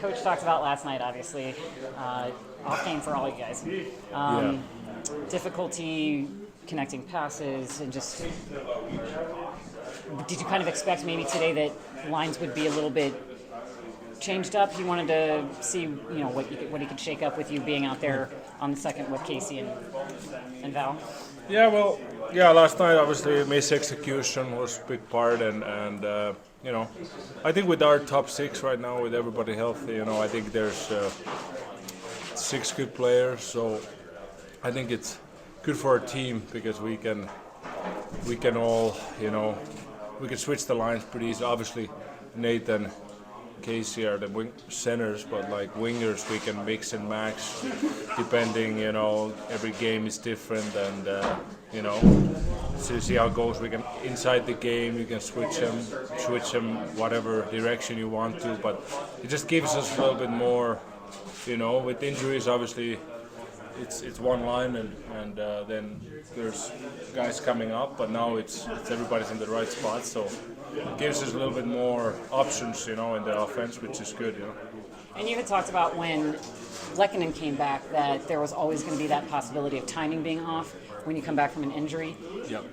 Coach talked about last night, obviously. Off game for all you guys. Yeah. Difficulty connecting passes and just. Did you kind of expect maybe today that lines would be a little bit changed up? You wanted to see, what he could shake up with you being out there on the second with Casey and Val. Yeah, well, last night obviously misexecution was a big part, and I think with our top six right now, with everybody healthy, I think there's six good players, so I think it's good for our team because we can all, we can switch the lines pretty easy. Obviously, Nathan, Casey are the centers, but like wingers we can mix and match depending, every game is different, and to see how it goes. We can inside the game you can switch them whatever direction you want to, but it just gives us a little bit more, with injuries obviously it's one line, and then there's guys coming up, but now it's everybody's in the right spot, so it gives us a little bit more options, in the offense, which is good, And you had talked about when Lehkonen came back that there was always going to be that possibility of timing being off when you come back from an injury. Yep.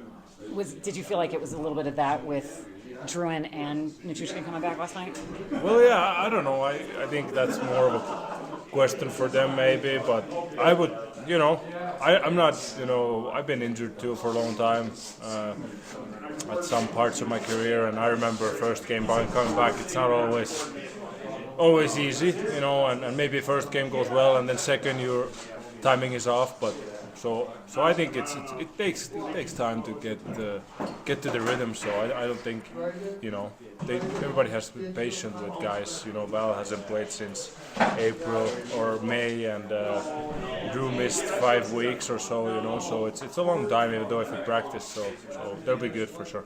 Did you feel like it was a little bit of that with Druin and Nichushkin coming back last night? Well, yeah, I don't know. I think that's more of a question for them maybe, but I would, I'm not, I've been injured too for a long time at some parts of my career, and I remember first game coming back, it's not always easy, and maybe first game goes well and then second your timing is off, but so I think it takes time to get to the rhythm. So I don't think everybody has to be patient with guys. Val hasn't played since April or May, and Drew missed 5 weeks or so. So it's a long time, even though if we practice. So they'll be good for sure.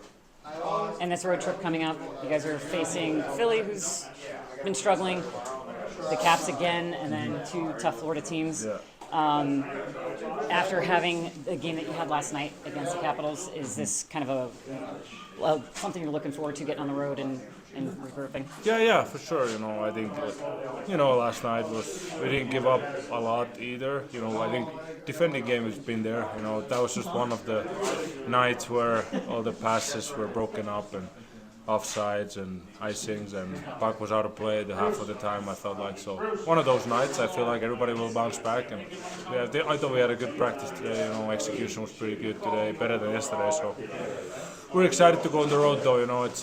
And this road trip coming up, you guys are facing Philly, who's been struggling, the Caps again, and then 2 tough Florida teams. Yeah. After having the game that you had last night against the Capitals, is this kind of something you're looking forward to, getting on the road and regrouping? Yeah, for sure. I think last night we didn't give up a lot either. I think defending game has been there. That was just one of the nights where all the passes were broken up and offsides and icings, and puck was out of play the half of the time. I felt like so. One of those nights, I feel like everybody will bounce back, and I thought we had a good practice today. Execution was pretty good today, better than yesterday. So we're excited to go on the road, though. It's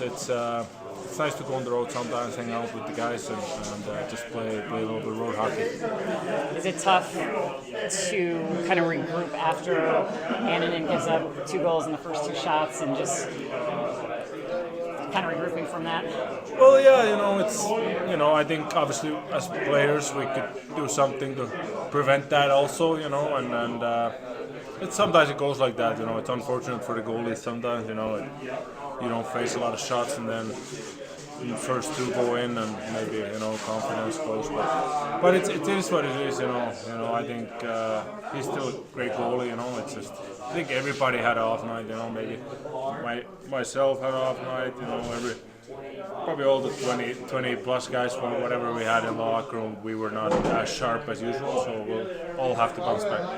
nice to go on the road sometimes, hang out with the guys, and just play a little bit of road hockey. Is it tough to kind of regroup after Annunen gives up 2 goals in the first 2 shots and just kind of regrouping from that? Well, yeah, it's I think obviously as players we could do something to prevent that also, and sometimes it goes like that. It's unfortunate for the goalies sometimes. You don't face a lot of shots, and then the first 2 go in, and maybe confidence goes. But it is what it is. I think he's still a great goalie. It's just I think everybody had an off night. Maybe myself had an off night. Probably all the 20 plus guys from whatever we had in the locker room, we were not as sharp as usual. So we'll all have to bounce back.